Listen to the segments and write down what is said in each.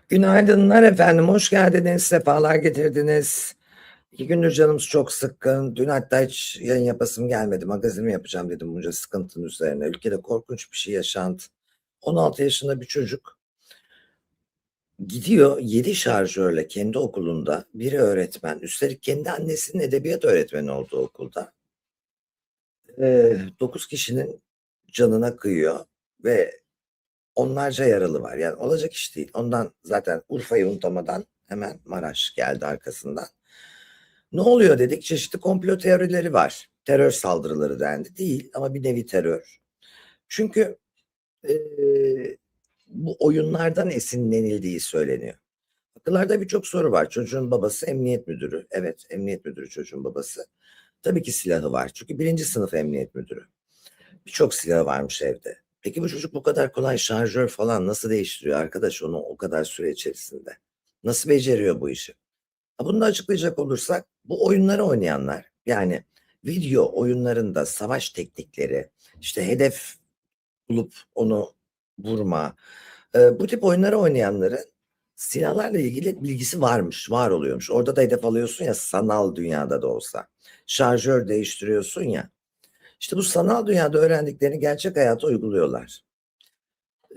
Günaydınlar efendim, hoş geldiniz, sefalar getirdiniz. 2 gündür canımız çok sıkkın. Dün hatta hiç yayın yapasım gelmedi. Magazin mi yapacağım dedim bunca sıkıntının üzerine. Ülkede korkunç bir şey yaşandı. 16 yaşında bir çocuk gidiyor 7 şarjörle kendi okulunda, biri öğretmen, üstelik kendi annesinin edebiyat öğretmeni olduğu okulda. 9 kişinin canına kıyıyor ve onlarca yaralı var. Yani olacak iş değil. Ondan zaten Urfa'yı unutamadan hemen Maraş geldi arkasından. Ne oluyor dedik, çeşitli komplo teorileri var. Terör saldırıları dendi. Değil ama bir nevi terör. Çünkü bu oyunlardan esinlenildiği söyleniyor. Akıllarda birçok soru var. Çocuğun babası emniyet müdürü. Evet, emniyet müdürü çocuğun babası. Tabii ki silahı var. Çünkü birinci sınıf emniyet müdürü. Birçok silahı varmış evde. Peki bu çocuk bu kadar kolay şarjör falan nasıl değiştiriyor arkadaş onu o kadar süre içerisinde? Nasıl beceriyor bu işi? Bunu da açıklayacak olursak bu oyunları oynayanlar, yani video oyunlarında savaş teknikleri, işte hedef bulup onu vurma, bu tip oyunları oynayanların silahlarla ilgili bilgisi varmış, var oluyormuş. Orada da hedef alıyorsun ya, sanal dünyada da olsa. Şarjör değiştiriyorsun ya. İşte bu sanal dünyada öğrendiklerini gerçek hayata uyguluyorlar.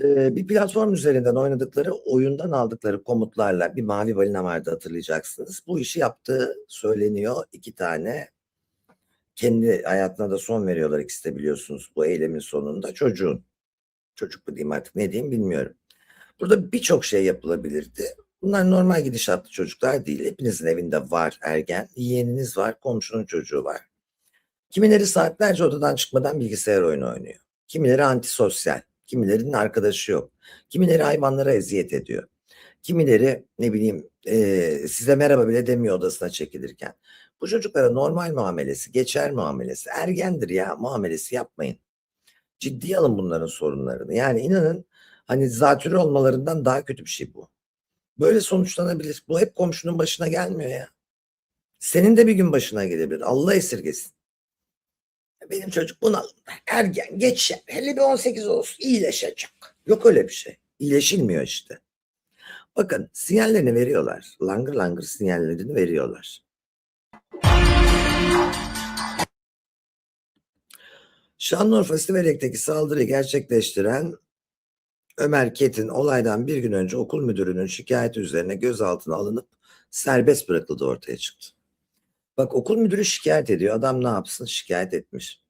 Bir platform üzerinden oynadıkları oyundan aldıkları komutlarla, bir mavi balina vardı hatırlayacaksınız. Bu işi yaptığı söyleniyor. 2 tane, kendi hayatına da son veriyorlar ikisi de biliyorsunuz bu eylemin sonunda. Çocuk mu diyeyim artık, ne diyeyim bilmiyorum. Burada birçok şey yapılabilirdi. Bunlar normal gidişatlı çocuklar değil. Hepinizin evinde var ergen, yeğeniniz var, komşunun çocuğu var. Kimileri saatlerce odadan çıkmadan bilgisayar oyunu oynuyor. Kimileri antisosyal, kimilerinin arkadaşı yok. Kimileri hayvanlara eziyet ediyor. Kimileri ne bileyim size merhaba bile demiyor odasına çekilirken. Bu çocuklara normal muamelesi, geçer muamelesi, ergendir ya muamelesi yapmayın. Ciddiye alın bunların sorunlarını. Yani inanın, hani zatürre olmalarından daha kötü bir şey bu. Böyle sonuçlanabilir. Bu hep komşunun başına gelmiyor ya. Senin de bir gün başına gelebilir. Allah esirgesin. Benim çocuk bunalımda, ergen, geçer. Hele bir 18 olsun, iyileşecek. Yok öyle bir şey. İyileşilmiyor işte. Bakın sinyallerini veriyorlar. Langır langır sinyallerini veriyorlar. Şanlıurfa Siverek'teki saldırıyı gerçekleştiren Ömer Ketin olaydan bir gün önce okul müdürünün şikayeti üzerine gözaltına alınıp serbest bırakıldığı ortaya çıktı. Bak, okul müdürü şikayet ediyor. Adam ne yapsın? Şikayet etmiş.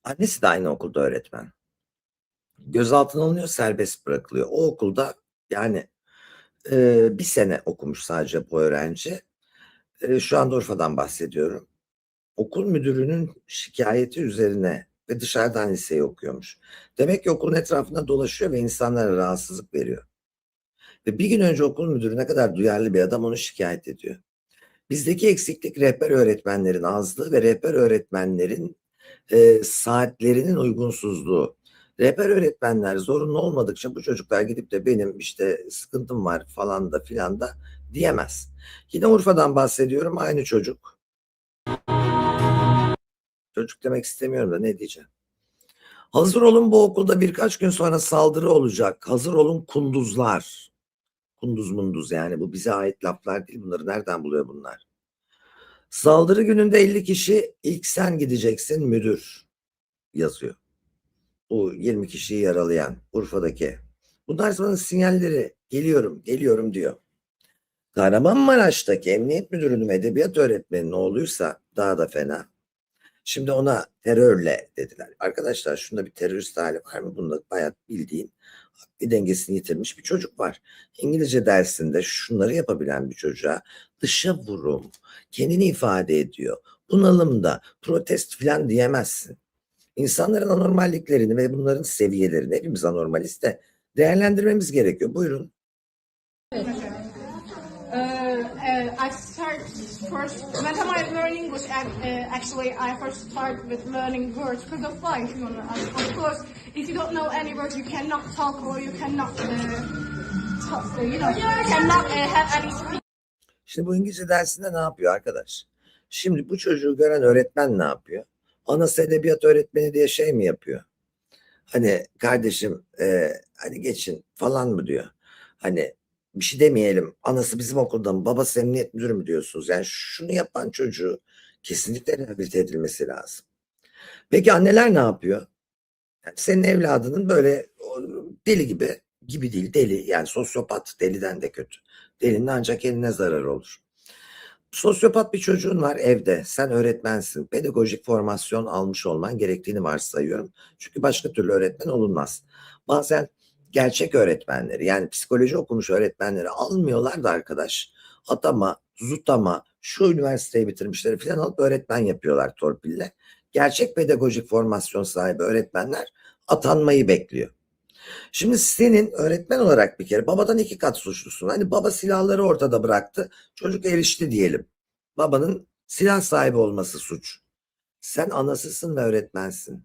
Annesi de aynı okulda öğretmen. Gözaltına alınıyor, serbest bırakılıyor. O okulda yani bir sene okumuş sadece bu öğrenci. Şu anda Urfa'dan bahsediyorum. Okul müdürünün şikayeti üzerine ve dışarıdan liseyi okuyormuş. Demek ki okulun etrafında dolaşıyor ve insanlara rahatsızlık veriyor. Ve bir gün önce okul müdürü, ne kadar duyarlı bir adam, onu şikayet ediyor. Bizdeki eksiklik rehber öğretmenlerin azlığı ve rehber öğretmenlerin saatlerinin uygunsuzluğu. Rehber öğretmenler zorunlu olmadıkça bu çocuklar gidip de benim işte sıkıntım var falan da filan da diyemez. Yine Urfa'dan bahsediyorum, aynı çocuk. Çocuk demek istemiyorum da ne diyeceğim. Hazır olun, bu okulda birkaç gün sonra saldırı olacak. Hazır olun kunduzlar. Kunduz munduz, yani bu bize ait laflar değil. Bunları nereden buluyor bunlar? Saldırı gününde 50 kişi, ilk sen gideceksin müdür yazıyor. Bu 20 kişiyi yaralayan Urfa'daki. Bunlar sonra sinyalleri, geliyorum geliyorum diyor. Kahramanmaraş'taki emniyet müdürünün edebiyat öğretmeninin oğluysa daha da fena. Şimdi ona terörle dediler. Arkadaşlar, şunda bir terörist hali var mı? Bunda bayağı bildiğin akli dengesini yitirmiş bir çocuk var. İngilizce dersinde şunları yapabilen bir çocuğa dışa vurum, kendini ifade ediyor, bunalımda, protest falan diyemezsin. İnsanların anormalliklerini ve bunların seviyelerini, hepimiz anormaliz de, değerlendirmemiz gerekiyor. Buyurun. I start first when I learn English. Actually, I first start with learning words because of life. You know, of course, if you don't know any words, you cannot talk or you cannot, have any speech. Şimdi bu İngilizce dersinde ne yapıyor arkadaş? Şimdi bu çocuğu gören öğretmen ne yapıyor? Anası edebiyat öğretmeni diye şey mi yapıyor? Hani kardeşim, hani geçin falan mı diyor? Hani bir şey demeyelim. Anası bizim okulda mı, babası emniyet müdürü mü diyorsunuz? Yani şunu yapan çocuğu kesinlikle rehabilite edilmesi lazım. Peki anneler ne yapıyor? Yani senin evladının böyle deli gibi değil, deli, yani sosyopat, deliden de kötü. Delinin ancak eline zararı olur. Sosyopat bir çocuğun var evde. Sen öğretmensin. Pedagojik formasyon almış olman gerektiğini varsayıyorum. Çünkü başka türlü öğretmen olunmaz. Bazen gerçek öğretmenleri, yani psikoloji okumuş öğretmenleri almıyorlar da arkadaş. Atama, zutama, şu üniversiteyi bitirmişleri falan alıp öğretmen yapıyorlar torpille. Gerçek pedagojik formasyon sahibi öğretmenler atanmayı bekliyor. Şimdi senin öğretmen olarak bir kere babadan 2 kat suçlusun. Hani baba silahları ortada bıraktı. Çocuk erişti diyelim. Babanın silah sahibi olması suç. Sen anasısın ve öğretmensin.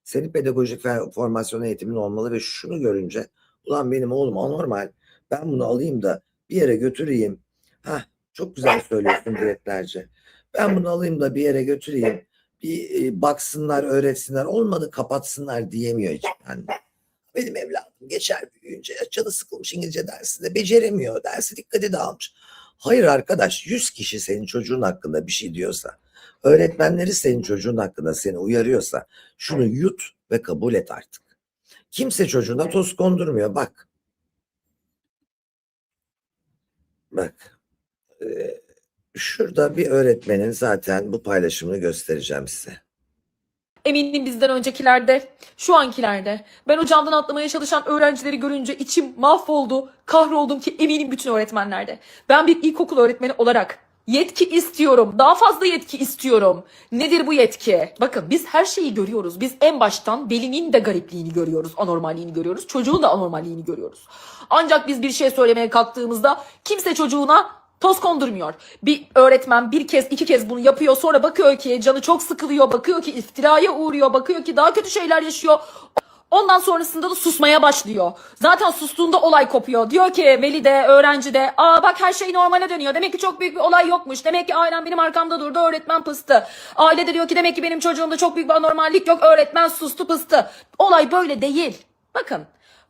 Senin pedagojik formasyon eğitimin olmalı ve şunu görünce ulan benim oğlum anormal. Ben bunu alayım da bir yere götüreyim. Hah, çok güzel söylüyorsun diretlerce. Ben bunu alayım da bir yere götüreyim. Bir baksınlar, öğretsinler. Olmadı kapatsınlar diyemiyor hiç anne. Benim evladım geçer büyüyünce canı sıkılmış İngilizce dersinde beceremiyor. Dersi dikkati dağılmış. Hayır arkadaş, 100 kişi senin çocuğun hakkında bir şey diyorsa, öğretmenleri senin çocuğun hakkında seni uyarıyorsa şunu yut ve kabul et artık. Kimse çocuğuna toz kondurmuyor. Bak. Bak. Şurada bir öğretmenin zaten bu paylaşımını göstereceğim size. Eminim bizden öncekilerde, şu ankilerde. Ben o camdan atlamaya çalışan öğrencileri görünce içim mahvoldu, kahroldum ki eminim bütün öğretmenlerde. Ben bir ilkokul öğretmeni olarak yetki istiyorum. Daha fazla yetki istiyorum. Nedir bu yetki? Bakın biz her şeyi görüyoruz. Biz en baştan velinin de garipliğini görüyoruz, anormalliğini görüyoruz. Çocuğun da anormalliğini görüyoruz. Ancak biz bir şey söylemeye kalktığımızda kimse çocuğuna toz kondurmuyor. Bir öğretmen bir kez 2 kez bunu yapıyor, sonra bakıyor ki canı çok sıkılıyor, bakıyor ki iftiraya uğruyor, bakıyor ki daha kötü şeyler yaşıyor. Ondan sonrasında da susmaya başlıyor. Zaten sustuğunda olay kopuyor. Diyor ki veli de öğrenci de bak her şey normale dönüyor. Demek ki çok büyük bir olay yokmuş. Demek ki ailem benim arkamda durdu, öğretmen pıstı. Aile de diyor ki demek ki benim çocuğumda çok büyük bir anormallik yok, öğretmen sustu pıstı. Olay böyle değil. Bakın,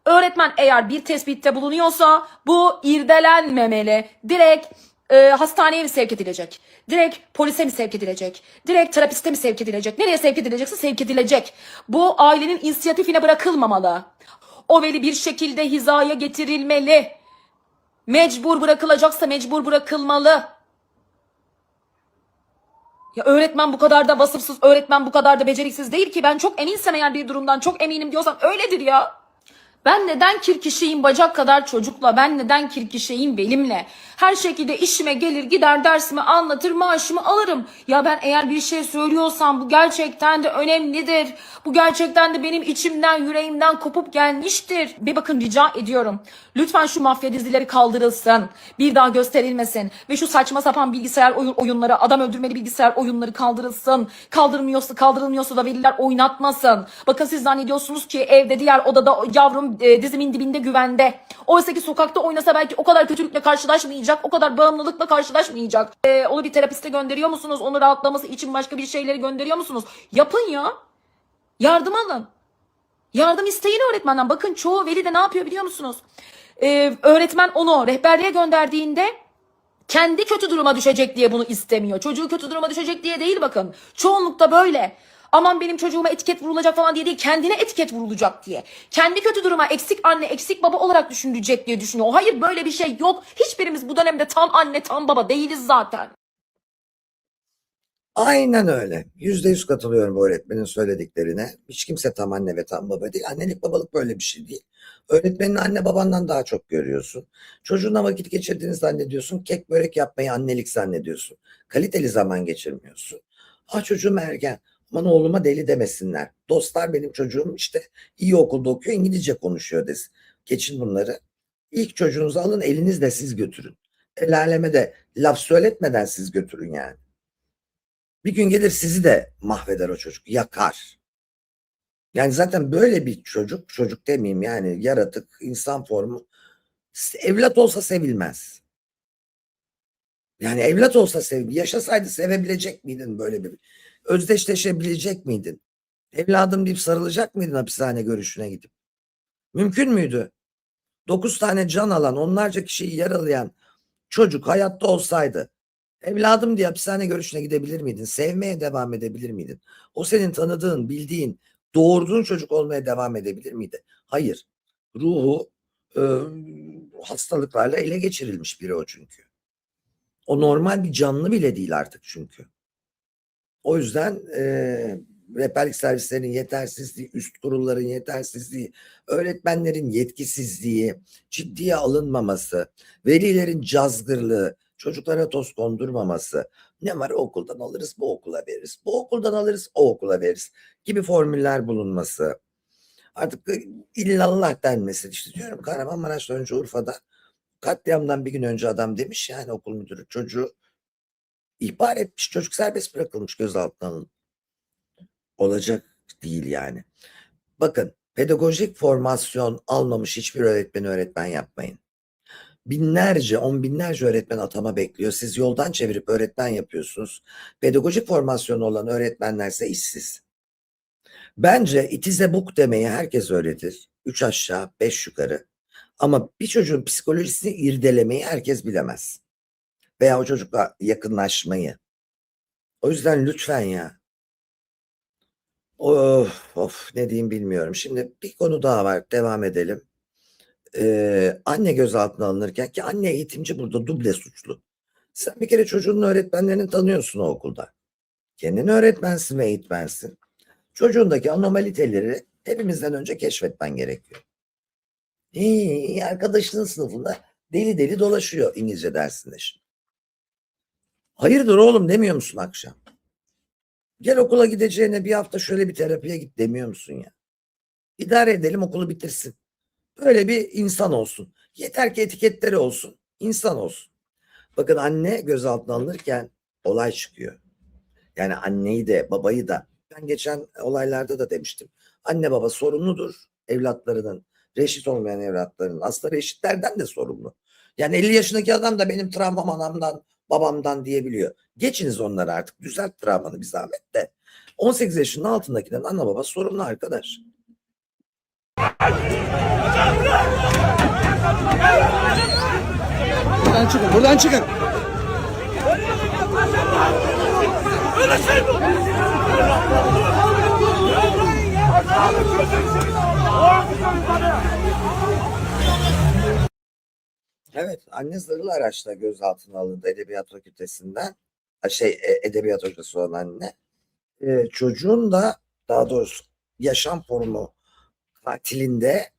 öğretmen eğer bir tespitte bulunuyorsa bu irdelenmemeli. Direkt hastaneye mi sevk edilecek? Direkt polise mi sevk edilecek? Direkt terapiste mi sevk edilecek? Nereye sevk edilecekse sevk edilecek. Bu ailenin inisiyatifine bırakılmamalı. O veli bir şekilde hizaya getirilmeli. Mecbur bırakılacaksa mecbur bırakılmalı. Ya öğretmen bu kadar da vasıfsız, öğretmen bu kadar da beceriksiz değil ki. Ben çok eminsem eğer bir durumdan çok eminim diyorsam öyledir ya. Ben neden kirkişeyim bacak kadar çocukla? Ben neden kirkişeyim velimle? Her şekilde işime gelir gider dersimi anlatır maaşımı alırım. Ya ben eğer bir şey söylüyorsam bu gerçekten de önemlidir. Bu gerçekten de benim içimden yüreğimden kopup gelmiştir. Bir bakın rica ediyorum. Lütfen şu mafya dizileri kaldırılsın. Bir daha gösterilmesin. Ve şu saçma sapan bilgisayar oyunları, adam öldürmeli bilgisayar oyunları kaldırılsın. Kaldırılmıyorsa da veliler oynatmasın. Bakın siz zannediyorsunuz ki evde diğer odada yavrum dizimin dibinde güvende. Oysa ki sokakta oynasa belki o kadar kötülükle karşılaşmayacak, o kadar bağımlılıkla karşılaşmayacak. Onu bir terapiste gönderiyor musunuz? Onu rahatlaması için başka bir şeyleri gönderiyor musunuz? Yapın ya. Yardım alın. Yardım isteyin öğretmenden. Bakın çoğu veli de ne yapıyor biliyor musunuz? Öğretmen onu rehberliğe gönderdiğinde kendi kötü duruma düşecek diye bunu istemiyor. Çocuğu kötü duruma düşecek diye değil bakın. Çoğunlukta böyle. Aman benim çocuğuma etiket vurulacak falan diye değil. Kendine etiket vurulacak diye. Kendi kötü duruma eksik anne, eksik baba olarak düşünülecek diye düşünüyor. Hayır böyle bir şey yok. Hiçbirimiz bu dönemde tam anne, tam baba değiliz zaten. Aynen öyle. %100 katılıyorum bu öğretmenin söylediklerine. Hiç kimse tam anne ve tam baba değil. Annelik babalık böyle bir şey değil. Öğretmenin anne babandan daha çok görüyorsun. Çocuğunla vakit geçirdiğini zannediyorsun. Kek börek yapmayı annelik zannediyorsun. Kaliteli zaman geçirmiyorsun. Çocuğum ergen. Aman oğluma deli demesinler. Dostlar benim çocuğum işte iyi okulda okuyor, İngilizce konuşuyor desin. Geçin bunları. İlk çocuğunuzu alın, elinizle siz götürün. El aleme de laf söyletmeden siz götürün yani. Bir gün gelir sizi de mahveder o çocuk, yakar. Yani zaten böyle bir çocuk demeyeyim yani yaratık, insan formu, evlat olsa sevilmez. Yani evlat olsa yaşasaydı sevebilecek miydin böyle bir, özdeşleşebilecek miydin? Evladım deyip sarılacak mıydın hapishane görüşüne gidip? Mümkün müydü? 9 tane can alan, onlarca kişiyi yaralayan çocuk hayatta olsaydı evladım diye hapishane görüşüne gidebilir miydin? Sevmeye devam edebilir miydin? O senin tanıdığın, bildiğin, doğurduğun çocuk olmaya devam edebilir miydi? Hayır. Ruhu hastalıklarla ele geçirilmiş biri o çünkü. O normal bir canlı bile değil artık çünkü. O yüzden rehberlik servislerinin yetersizliği, üst kurulların yetersizliği, öğretmenlerin yetkisizliği, ciddiye alınmaması, velilerin cazgırlığı, çocuklara toz kondurmaması, ne var okuldan alırız bu okula veririz, bu okuldan alırız o okula veririz gibi formüller bulunması. Artık illallah denmesi. İşte diyorum Kahramanmaraş'ta önce Urfa'da katliamdan bir gün önce adam demiş yani okul müdürü çocuğu ihbar etmiş, çocuk serbest bırakılmış, gözaltına alınmış. Olacak değil yani. Bakın pedagojik formasyon almamış hiçbir öğretmen yapmayın. Binlerce, on binlerce öğretmen atama bekliyor. Siz yoldan çevirip öğretmen yapıyorsunuz. Pedagojik formasyonu olan öğretmenlerse işsiz. Bence it is a book demeyi herkes öğretir. 3 aşağı 5 yukarı. Ama bir çocuğun psikolojisini irdelemeyi herkes bilemez. Veya o çocukla yakınlaşmayı. O yüzden lütfen ya. Of ne diyeyim bilmiyorum. Şimdi bir konu daha var. Devam edelim. Anne gözaltına alınırken ki anne eğitimci burada duble suçlu. Sen bir kere çocuğunun öğretmenlerini tanıyorsun o okulda. Kendin öğretmensin ve eğitmensin. Çocuğundaki anomaliteleri hepimizden önce keşfetmen gerekiyor. Arkadaşının sınıfında deli deli dolaşıyor İngilizce dersinde şimdi. Hayırdır oğlum demiyor musun akşam? Gel okula gideceğine bir hafta şöyle bir terapiye git demiyor musun ya? İdare edelim okulu bitirsin. Böyle bir insan olsun. Yeter ki etiketleri olsun. İnsan olsun. Bakın anne gözaltına alınırken olay çıkıyor. Yani anneyi de babayı da. Ben geçen olaylarda da demiştim. Anne baba sorumludur evlatlarının. Reşit olmayan evlatlarının. Aslında reşitlerden de sorumlu. Yani 50 yaşındaki adam da benim travmam anamdan babamdan diyebiliyor. Geçiniz onları artık. Düzelt travmanı bir zahmet de. 18 yaşının altındakinden ana baba sorumlu arkadaş. Buradan çıkın, buradan çıkın. Evet, anne zırhlı araçla gözaltına alındı Edebiyat Fakültesinden. Edebiyat hocası olan anne. Çocuğun da daha doğrusu yaşam formu katilinde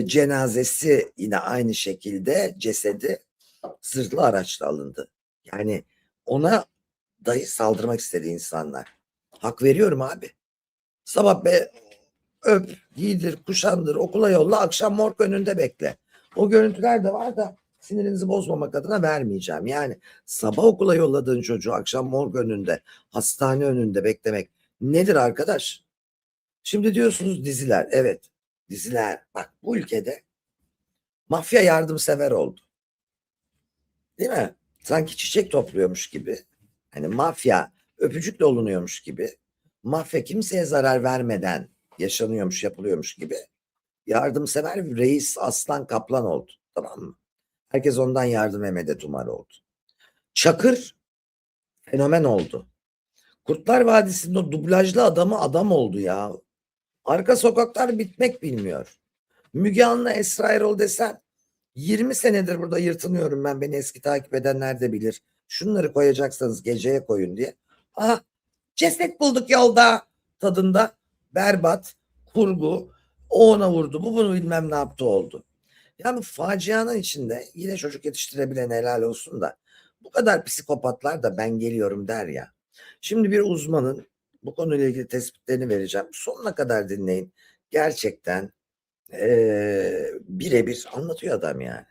cenazesi yine aynı şekilde cesedi zırhlı araçla alındı. Yani ona dahi saldırmak istedi insanlar. Hak veriyorum abi. Sabah öp, giydir, kuşandır, okula yolla, akşam morg önünde bekle. O görüntüler de var da sinirinizi bozmamak adına vermeyeceğim. Yani sabah okula yolladığın çocuğu akşam morg önünde, hastane önünde beklemek nedir arkadaş? Şimdi diyorsunuz diziler. Evet, diziler. Bak bu ülkede mafya yardımsever oldu. Değil mi? Sanki çiçek topluyormuş gibi. Hani mafya öpücükle olunuyormuş gibi. Mafya kimseye zarar vermeden yaşanıyormuş, yapılıyormuş gibi. Yardımsever bir reis aslan kaplan oldu. Tamam mı? Herkes ondan yardım ve medet umar oldu. Çakır fenomen oldu. Kurtlar Vadisi'nde o dublajlı adamı adam oldu ya. Arka sokaklar bitmek bilmiyor. Müge Anlı, Esra Erol desen 20 senedir burada yırtınıyorum ben, beni eski takip edenler de bilir. Şunları koyacaksanız geceye koyun diye. Aha, ceset bulduk yolda tadında berbat kurgu, o ona vurdu, bu bunu bilmem ne yaptı oldu. Yani facianın içinde yine çocuk yetiştirebilen helal olsun da bu kadar psikopatlar da ben geliyorum der ya. Şimdi bir uzmanın bu konuyla ilgili tespitlerini vereceğim. Sonuna kadar dinleyin. Gerçekten birebir anlatıyor adam yani.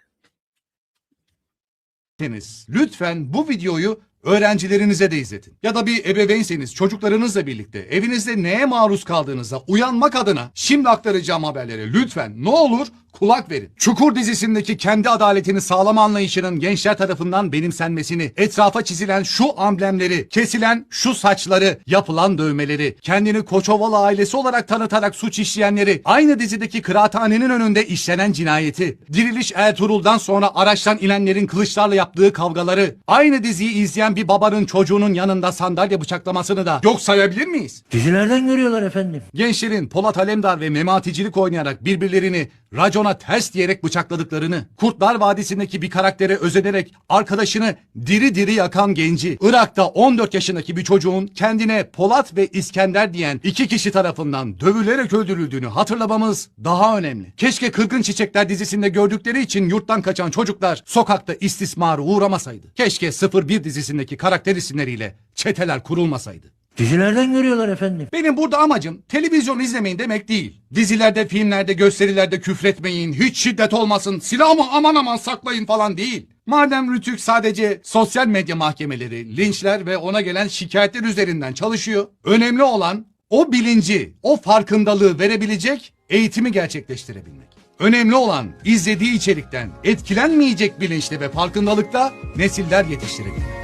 Lütfen bu videoyu Öğrencilerinize de izletin. Ya da bir ebeveynseniz çocuklarınızla birlikte evinizde neye maruz kaldığınıza uyanmak adına şimdi aktaracağım haberlere lütfen ne olur kulak verin. Çukur dizisindeki kendi adaletini sağlama anlayışının gençler tarafından benimsenmesini, etrafa çizilen şu amblemleri, kesilen şu saçları, yapılan dövmeleri, kendini Koçovalı ailesi olarak tanıtarak suç işleyenleri, aynı dizideki kıraathanenin önünde işlenen cinayeti, Diriliş Ertuğrul'dan sonra araçtan inenlerin kılıçlarla yaptığı kavgaları, aynı diziyi izleyen bir babanın çocuğunun yanında sandalye bıçaklamasını da yok sayabilir miyiz? Dizilerden görüyorlar efendim. Gençlerin Polat Alemdar ve Mematicilik oynayarak birbirlerini racona ters diyerek bıçakladıklarını, Kurtlar Vadisi'ndeki bir karaktere özenerek arkadaşını diri diri yakan genci, Irak'ta 14 yaşındaki bir çocuğun kendine Polat ve İskender diyen iki kişi tarafından dövülerek öldürüldüğünü hatırlamamız daha önemli. Keşke Kırgın Çiçekler dizisinde gördükleri için yurttan kaçan çocuklar sokakta istismara uğramasaydı. Keşke 01 dizisindeki karakter isimleriyle çeteler kurulmasaydı. Dizilerden görüyorlar efendim. Benim burada amacım televizyon izlemeyin demek değil. Dizilerde, filmlerde, gösterilerde küfretmeyin, hiç şiddet olmasın, silahımı aman aman saklayın falan değil. Madem Rütük sadece sosyal medya mahkemeleri, linçler ve ona gelen şikayetler üzerinden çalışıyor, önemli olan o bilinci, o farkındalığı verebilecek eğitimi gerçekleştirebilmek. Önemli olan izlediği içerikten etkilenmeyecek bilinçle ve farkındalıkta nesiller yetiştirebilmek.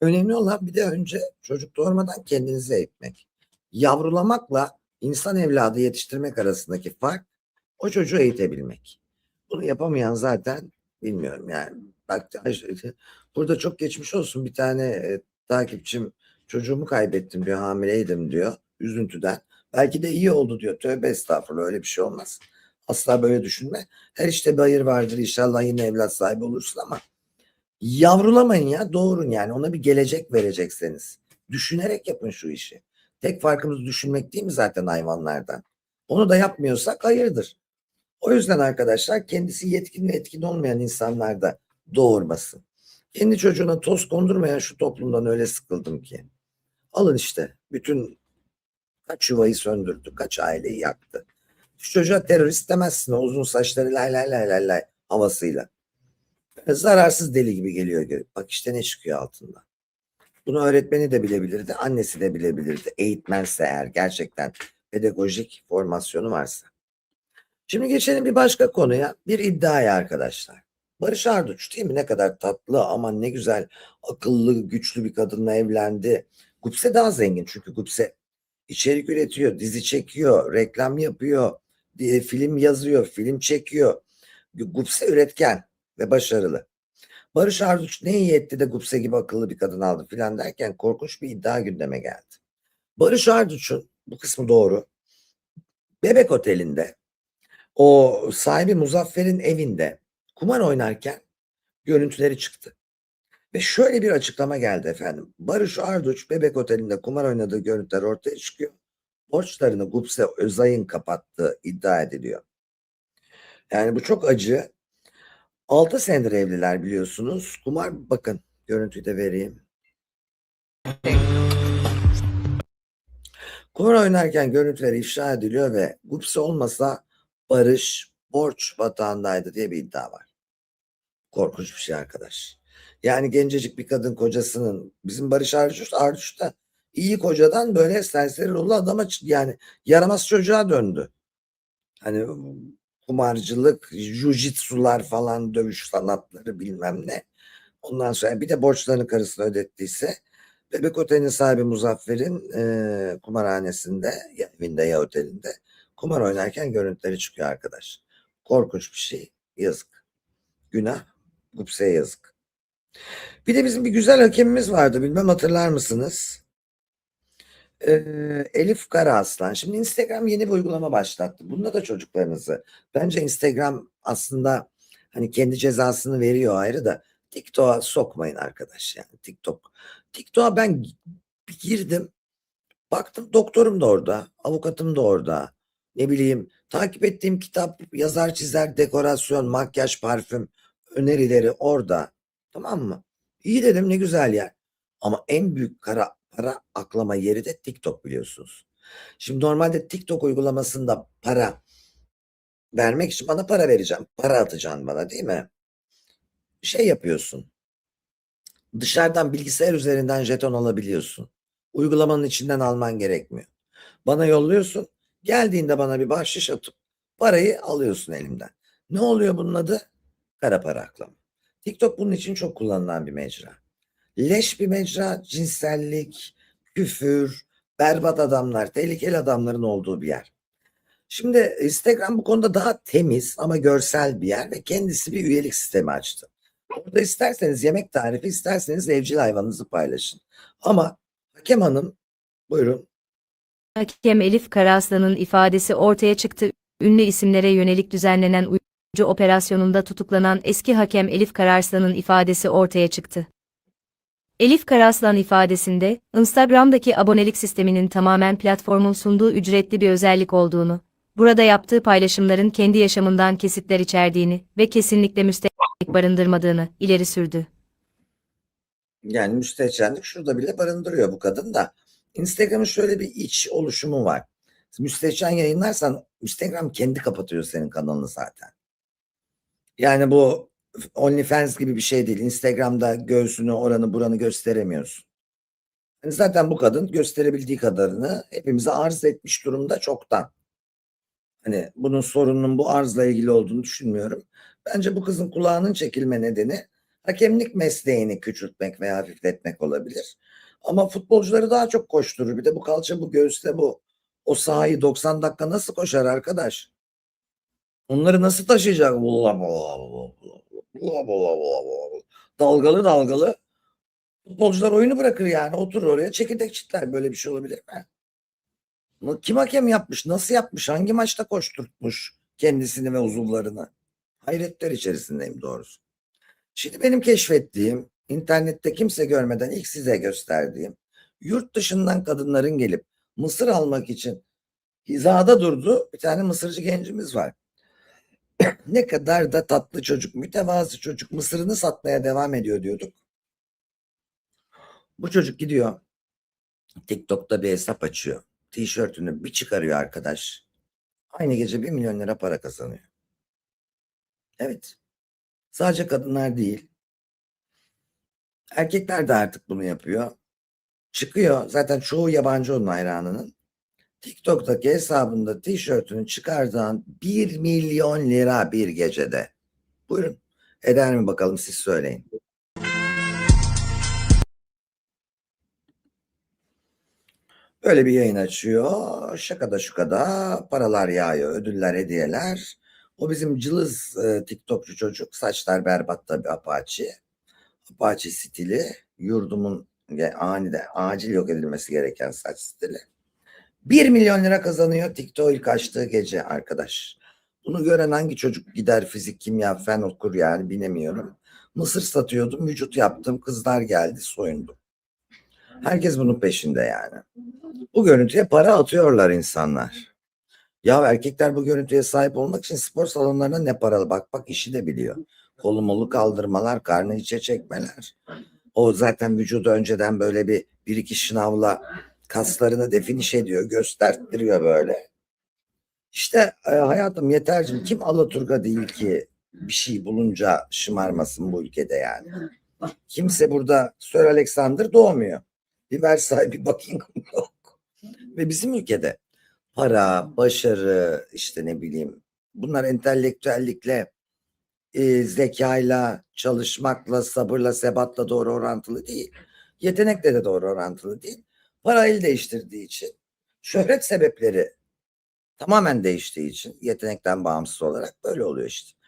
Önemli olan bir de önce çocuk doğurmadan kendinizi eğitmek. Yavrulamakla insan evladı yetiştirmek arasındaki fark o çocuğu eğitebilmek. Bunu yapamayan zaten bilmiyorum yani. Bak burada çok geçmiş olsun bir tane takipçim çocuğumu kaybettim diyor, hamileydim diyor üzüntüden. Belki de iyi oldu diyor. Tövbe estağfurullah, öyle bir şey olmaz. Asla böyle düşünme. Her işte bir hayır vardır, inşallah yine evlat sahibi olursun ama yavrulamayın ya, doğurun yani, ona bir gelecek verecekseniz. Düşünerek yapın şu işi. Tek farkımız düşünmek değil mi zaten hayvanlardan? Onu da yapmıyorsak hayırdır. O yüzden arkadaşlar kendisi yetkin ve etkin olmayan insanlar da doğurmasın. Kendi çocuğuna toz kondurmayan şu toplumdan öyle sıkıldım ki. Alın işte bütün kaç yuvayı söndürdü, kaç aileyi yaktı. Şu çocuğa terörist demezsin o uzun saçları lay lay lay lay lay havasıyla. Zararsız deli gibi geliyor. Bak işte ne çıkıyor altından. Bunu öğretmeni de bilebilirdi, annesi de bilebilirdi. Eğitmense eğer, gerçekten pedagojik formasyonu varsa. Şimdi geçelim bir başka konuya. Bir iddiaya arkadaşlar. Barış Arduç değil mi? Ne kadar tatlı, aman ne güzel, akıllı, güçlü bir kadınla evlendi. Gupse daha zengin çünkü Gupse içerik üretiyor, dizi çekiyor, reklam yapıyor, film yazıyor, film çekiyor. Gupse üretken ve başarılı. Barış Arduç ne iyi etti de Gupse gibi akıllı bir kadın aldı filan derken korkunç bir iddia gündeme geldi. Barış Arduç'un, bu kısmı doğru, Bebek Oteli'nde o sahibi Muzaffer'in evinde kumar oynarken görüntüleri çıktı. Ve şöyle bir açıklama geldi efendim. Barış Arduç Bebek Oteli'nde kumar oynadığı görüntüler ortaya çıkıyor. Borçlarını Gupse Özay'ın kapattığı iddia ediliyor. Yani bu çok acı. 6 senedir evliler biliyorsunuz. Kumar, bakın görüntüyü de vereyim. Kumar oynarken görüntüleri ifşa ediliyor ve Gupse olmasa Barış borç batağındaydı diye bir iddia var. Korkunç bir şey arkadaş. Yani gencecik bir kadın kocasının, bizim Barış Arduç da iyi kocadan böyle serseri ruhlu adama, yani yaramaz çocuğa döndü. Hani kumarcılık, jujitsular falan, dövüş sanatları bilmem ne. Ondan sonra bir de borçlarını karısına ödettiyse, Bebek Oteli'nin sahibi Muzaffer'in kumarhanesinde, ya evinde ya otelinde kumar oynarken görüntüleri çıkıyor arkadaş. Korkunç bir şey. Yazık. Günah. Gupse'ye yazık. Bir de bizim bir güzel hakemimiz vardı. Bilmem hatırlar mısınız? Elif Karaaslan. Şimdi Instagram yeni bir uygulama başlattı. Bunda da çocuklarınızı. Bence Instagram aslında hani kendi cezasını veriyor ayrı da TikTok'a sokmayın arkadaş yani. TikTok'a ben bir girdim. Baktım doktorum da orada. Avukatım da orada. Ne bileyim takip ettiğim kitap, yazar, çizer, dekorasyon, makyaj, parfüm önerileri orada. Tamam mı? İyi dedim, ne güzel yer. Ama en büyük para aklama yeri de TikTok biliyorsunuz. Şimdi normalde TikTok uygulamasında para vermek için bana para vereceğim. Para atacaksın bana değil mi? Şey yapıyorsun. Dışarıdan bilgisayar üzerinden jeton alabiliyorsun. Uygulamanın içinden alman gerekmiyor. Bana yolluyorsun. Geldiğinde bana bir bahşiş atıp parayı alıyorsun elimden. Ne oluyor bunun adı? Kara para aklama. TikTok bunun için çok kullanılan bir mecra. Leş bir mecra, cinsellik, küfür, berbat adamlar, tehlikeli adamların olduğu bir yer. Şimdi Instagram bu konuda daha temiz ama görsel bir yer ve kendisi bir üyelik sistemi açtı. Orada isterseniz yemek tarifi, isterseniz evcil hayvanınızı paylaşın. Ama Hakem Hanım, buyurun. Hakem Elif Karaaslan'ın ifadesi ortaya çıktı. Ünlü isimlere yönelik düzenlenen uyarıcı operasyonunda tutuklanan eski hakem Elif Karaaslan'ın ifadesi ortaya çıktı. Elif Karaaslan ifadesinde, Instagram'daki abonelik sisteminin tamamen platformun sunduğu ücretli bir özellik olduğunu, burada yaptığı paylaşımların kendi yaşamından kesitler içerdiğini ve kesinlikle müstehcenlik barındırmadığını ileri sürdü. Yani müstehcenlik şurada bile barındırıyor bu kadın da. Instagram'ın şöyle bir iç oluşumu var. Müstehcen yayınlarsan Instagram kendi kapatıyor senin kanalını zaten. Yani bu OnlyFans gibi bir şey değil. Instagram'da göğsünü, oranı, buranı gösteremiyorsun. Yani zaten bu kadın gösterebildiği kadarını hepimize arz etmiş durumda çoktan. Hani bunun sorunun bu arzla ilgili olduğunu düşünmüyorum. Bence bu kızın kulağının çekilme nedeni hakemlik mesleğini küçültmek veya hafifletmek olabilir. Ama futbolcuları daha çok koşturur. Bir de bu kalça, bu göğüste, bu o sahayı 90 dakika nasıl koşar arkadaş? Onları nasıl taşıyacak? Dalgalı dalgalı. Futbolcular oyunu bırakır yani. Oturur oraya çekirdek çitler. Böyle bir şey olabilir mi? Kim hakem yapmış? Nasıl yapmış? Hangi maçta koşturtmuş kendisini ve uzuvlarını? Hayretler içerisindeyim doğrusu. Şimdi benim keşfettiğim, internette kimse görmeden ilk size gösterdiğim, yurt dışından kadınların gelip mısır almak için hizada durduğu bir tane mısırcı gencimiz var. Ne kadar da tatlı çocuk, mütevazı çocuk, mısırını satmaya devam ediyor diyorduk. Bu çocuk gidiyor, TikTok'ta bir hesap açıyor. Tişörtünü bir çıkarıyor arkadaş. Aynı gece 1 milyon lira para kazanıyor. Evet. Sadece kadınlar değil. Erkekler de artık bunu yapıyor. Çıkıyor. Zaten çoğu yabancı onun hayranının. TikTok'taki hesabında tişörtünü çıkardığın 1 milyon lira bir gecede. Buyurun. Eder mi bakalım siz söyleyin. Böyle bir yayın açıyor. Şakada şukada paralar yağıyor. Ödüller, hediyeler. O bizim cılız TikTokçu çocuk. Saçlar berbat tabii Apache. Apache stili. Yurdumun aniden acil yok edilmesi gereken saç stili. 1 milyon lira kazanıyor TikTok ilk açtığı gece arkadaş. Bunu gören hangi çocuk gider fizik, kimya, fen okur yani bilemiyorum. Mısır satıyordum, vücut yaptım, kızlar geldi, soyundum. Herkes bunun peşinde yani. Bu görüntüye para atıyorlar insanlar. Ya erkekler bu görüntüye sahip olmak için spor salonlarına ne paralı bak işi de biliyor. Kolu molu kaldırmalar, karnı içe çekmeler. O zaten vücudu önceden böyle bir iki şınavla kaslarını definiş ediyor, gösterttiriyor böyle. İşte hayatım Yetercim kim Alaturka değil ki bir şey bulunca şımarmasın bu ülkede yani. Kimse burada Sir Alexander doğmuyor. Bir Versailles bir Buckingham yok. Ve bizim ülkede para, başarı işte ne bileyim bunlar entelektüellikle, zekayla, çalışmakla, sabırla, sebatla doğru orantılı değil. Yetenekle de doğru orantılı değil. Para el değiştirdiği için, şöhret sebepleri tamamen değiştiği için yetenekten bağımsız olarak böyle oluyor işte.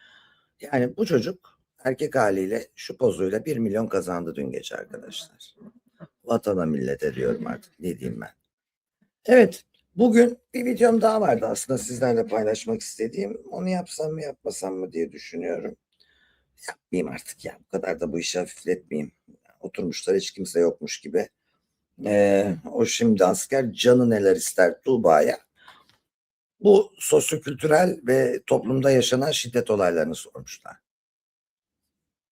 Yani bu çocuk erkek haliyle şu pozuyla 1 milyon kazandı dün gece arkadaşlar. Vatana millete diyorum artık ne diyeyim ben. Evet bugün bir videom daha vardı aslında sizlerle paylaşmak istediğim. Onu yapsam mı yapmasam mı diye düşünüyorum. Yapmayayım artık ya bu kadar da bu işi hafifletmeyeyim. Oturmuşlar hiç kimse yokmuş gibi. O şimdi asker canı neler ister Tuğba'ya. Bu sosyokültürel ve toplumda yaşanan şiddet olaylarını sormuşlar.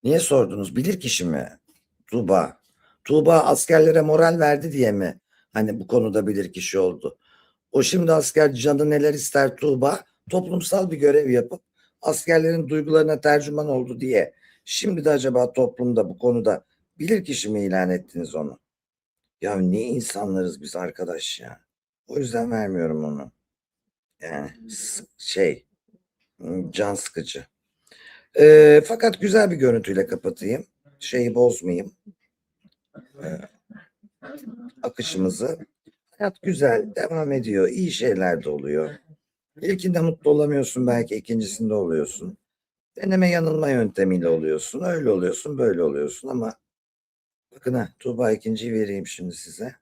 Niye sordunuz? Bilirkişi mi? Tuğba. Tuğba askerlere moral verdi diye mi? Hani bu konuda bilirkişi oldu. O şimdi asker canı neler ister Tuğba toplumsal bir görev yapıp askerlerin duygularına tercüman oldu diye. Şimdi de acaba toplumda bu konuda Bilirkişi mi ilan ettiniz onu? Ya ne insanlarız biz arkadaş ya. O yüzden vermiyorum onu. Yani can sıkıcı. Fakat güzel bir görüntüyle kapatayım. Şeyi bozmayayım. Akışımızı. Hayat güzel, devam ediyor. İyi şeyler de oluyor. İlkinde mutlu olamıyorsun, belki ikincisinde oluyorsun. Deneme yanılma yöntemiyle oluyorsun. Öyle oluyorsun, böyle oluyorsun ama bakın ha, Tuğba ikinciyi vereyim şimdi size.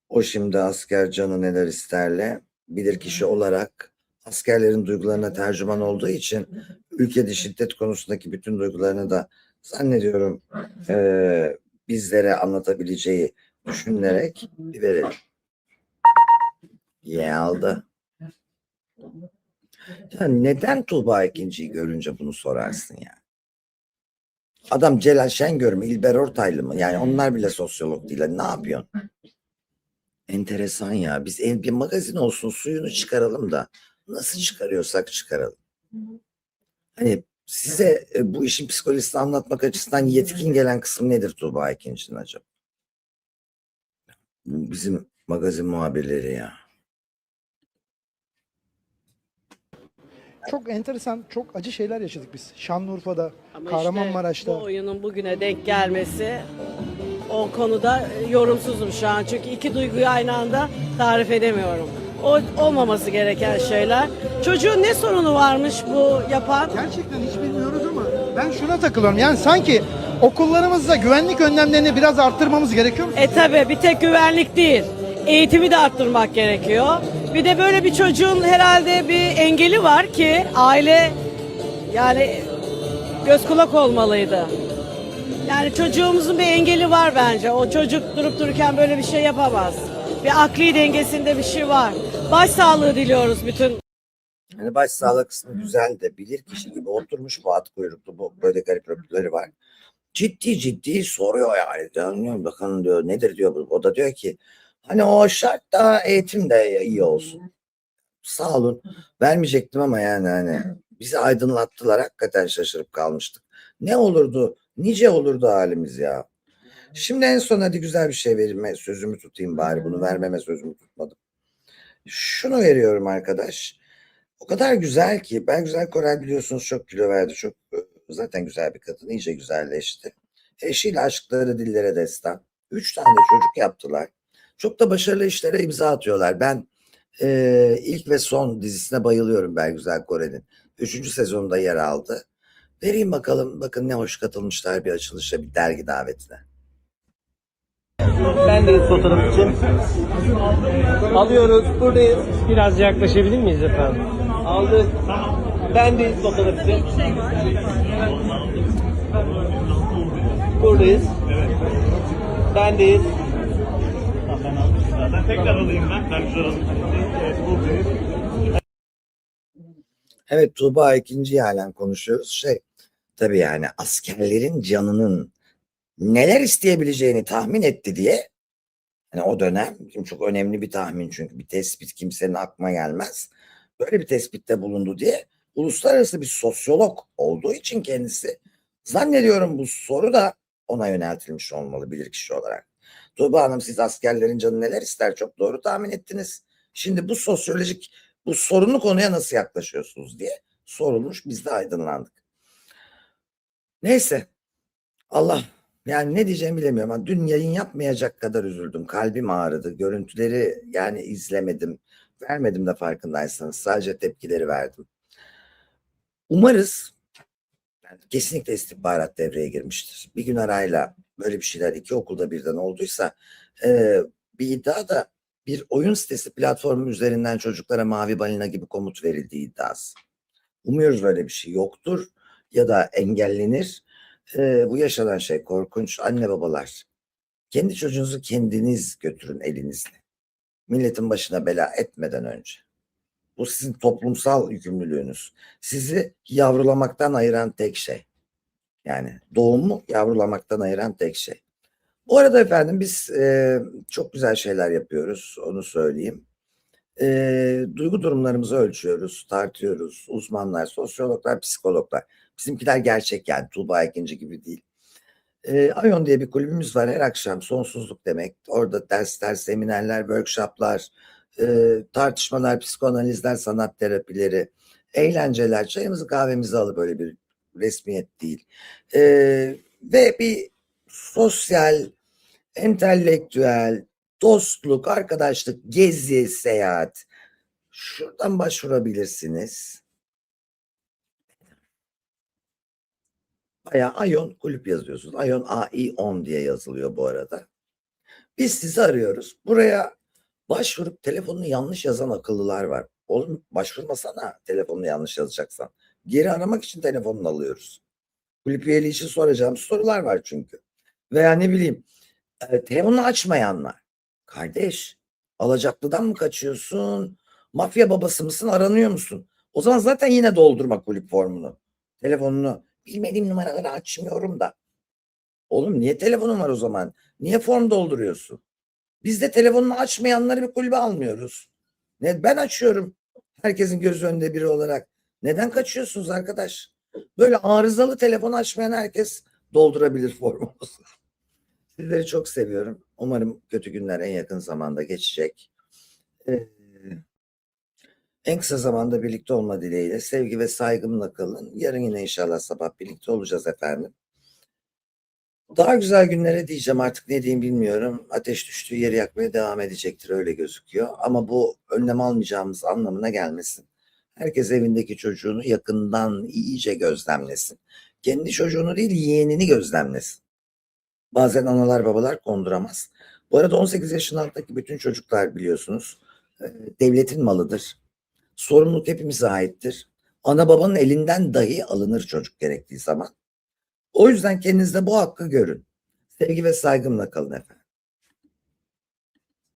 O şimdi asker canı neler isterle bilirkişi olarak askerlerin duygularına tercüman olduğu için ülkede şiddet konusundaki bütün duygularını da zannediyorum bizlere anlatabileceği düşünülerek bir verelim. Aldı. Ya neden Tuğba ikinciyi görünce bunu sorarsın ya? Adam Celal Şengör mü, İlber Ortaylı mı? Yani onlar bile sosyolog değil. Ne yapıyorsun? Enteresan ya. Biz bir magazin olsun, suyunu çıkaralım da nasıl çıkarıyorsak çıkaralım. Hani size bu işin psikolojisini anlatmak açısından yetkin gelen kısım nedir Tuğba ikincinin acaba? Bizim magazin muhabirleri ya. Çok enteresan, çok acı şeyler yaşadık biz. Şanlıurfa'da, Ama Kahramanmaraş'ta. işte bu oyunun bugüne denk gelmesi o konuda yorumsuzum şu an. Çünkü iki duyguyu aynı anda tarif edemiyorum. O olmaması gereken şeyler. Çocuğun ne sorunu varmış bu yapan? Gerçekten hiç bilmiyoruz ama ben şuna takılıyorum. Yani sanki okullarımızda güvenlik önlemlerini biraz arttırmamız gerekiyor mu? Tabi bir tek güvenlik değil. Eğitimi de arttırmak gerekiyor. Bir de böyle bir çocuğun herhalde bir engeli var ki aile yani göz kulak olmalıydı. Yani çocuğumuzun bir engeli var bence. O çocuk durup dururken böyle bir şey yapamaz. Bir akli dengesinde bir şey var. Başsağlığı diliyoruz bütün. Hani başsağlığı kısmı güzel de bilir kişi gibi oturmuş bu at kuyruklu bu böyle garip öpüleri var. Ciddi soruyor yani. Diyor, bakın diyor nedir diyor. O da diyor ki hani o şartta eğitim de iyi olsun. Sağ olun. Vermeyecektim ama yani hani bizi aydınlattılar. Hakikaten şaşırıp kalmıştık. Ne olurdu? Nice olurdu halimiz ya. Şimdi en son hadi güzel bir şey vereyim. Sözümü tutayım bari. Bunu vermeme sözümü tutmadım. Şunu veriyorum arkadaş. O kadar güzel ki. Ben Güzel Korel biliyorsunuz çok kilo verdi. Çok zaten güzel bir kadın. İyice güzelleşti. Eşiyle aşkları dillere destan. 3 tane de çocuk yaptılar. Çok da başarılı işlere imza atıyorlar. Ben ilk ve son dizisine bayılıyorum Güzel Korel'in. 3. sezonunda yer aldı. Vereyim bakalım. Bakın ne hoş katılmışlar bir açılışa, bir dergi davetine. Ben de fotoğraf için. Alıyoruz. Buradayız. Biraz yaklaşabilir miyiz efendim? Aldık. Ben de fotoğraf için. Buradayız. Bendeyiz. Zaten tekrar alayım ben. Ben güzel alayım. Evet, buradayız. Evet, Tuğba ikinciyi halen konuşuyoruz. Tabii yani askerlerin canının neler isteyebileceğini tahmin etti diye. Yani o dönem çok önemli bir tahmin, çünkü bir tespit kimsenin aklına gelmez. Böyle bir tespitte bulundu diye uluslararası bir sosyolog olduğu için kendisi, zannediyorum bu soru da ona yöneltilmiş olmalı bilirkişi olarak. Tuğba Hanım, siz askerlerin canı neler ister çok doğru tahmin ettiniz. Şimdi bu sosyolojik, bu sorunlu konuya nasıl yaklaşıyorsunuz diye sorulmuş, biz de aydınlandık. Neyse, Allah, yani ne diyeceğimi bilemiyorum. Ama dün yayın yapmayacak kadar üzüldüm. Kalbim ağrıdı. Görüntüleri yani izlemedim. Vermedim de farkındaysanız. Sadece tepkileri verdim. Umarız, yani kesinlikle istihbarat devreye girmiştir. Bir gün arayla böyle bir şeyler iki okulda birden olduysa bir iddia da bir oyun sitesi platformu üzerinden çocuklara mavi balina gibi komut verildiği iddiası. Umuyoruz böyle bir şey yoktur ya da engellenir. Bu yaşanan şey korkunç. Anne babalar, kendi çocuğunuzu kendiniz götürün elinizle. Milletin başına bela etmeden önce. Bu sizin toplumsal yükümlülüğünüz. Sizi yavrulamaktan ayıran tek şey. Yani doğumu yavrulamaktan ayıran tek şey. Bu arada efendim biz çok güzel şeyler yapıyoruz. Onu söyleyeyim. Duygu durumlarımızı ölçüyoruz, tartıyoruz. Uzmanlar, sosyologlar, psikologlar. Bizimkiler gerçek, yani Tuğba ikinci gibi değil. Ayon diye bir kulübümüz var. Her akşam sonsuzluk demek. Orada dersler, seminerler, workshoplar, tartışmalar, psikoanalizler, sanat terapileri, eğlenceler, çayımızı kahvemizi alıp böyle bir resmiyet değil. Ve bir sosyal, entelektüel, dostluk, arkadaşlık, gezi, seyahat. Şuradan başvurabilirsiniz. Bayağı Ayon kulüp yazıyorsunuz. Ayon AI10 diye yazılıyor bu arada. Biz sizi arıyoruz. Buraya başvurup telefonunu yanlış yazan akıllılar var. Oğlum başvurmasana telefonunu yanlış yazacaksan. Geri aramak için telefonunu alıyoruz. Kulüp üyeliği için soracağım sorular var çünkü. Veya ne bileyim telefonunu açmayanlar. Kardeş, alacaklıdan mı kaçıyorsun? Mafya babası mısın? Aranıyor musun? O zaman zaten yine doldurma kulüp formunu. Telefonunu bilmediğim numaraları açmıyorum da. Oğlum niye telefonun var o zaman? Niye form dolduruyorsun? Biz de telefonunu açmayanları bir kulübe almıyoruz. Ben açıyorum. Herkesin gözü önünde biri olarak. Neden kaçıyorsunuz arkadaş? Böyle arızalı telefon açmayan herkes doldurabilir formumuzu. Sizleri çok seviyorum. Umarım kötü günler en yakın zamanda geçecek. En kısa zamanda birlikte olma dileğiyle sevgi ve saygımla kalın. Yarın yine inşallah sabah birlikte olacağız efendim. Daha güzel günlere diyeceğim, artık ne diyeyim bilmiyorum. Ateş düştüğü yeri yakmaya devam edecektir, öyle gözüküyor. Ama bu önlem almayacağımız anlamına gelmesin. Herkes evindeki çocuğunu yakından iyice gözlemlesin. Kendi çocuğunu değil, yeğenini gözlemlesin. Bazen analar babalar konduramaz. Bu arada 18 yaşın altındaki bütün çocuklar biliyorsunuz devletin malıdır. Sorumluluk hepimize aittir. Ana babanın elinden dahi alınır çocuk gerektiği zaman. O yüzden kendinizde bu hakkı görün. Sevgi ve saygımla kalın efendim.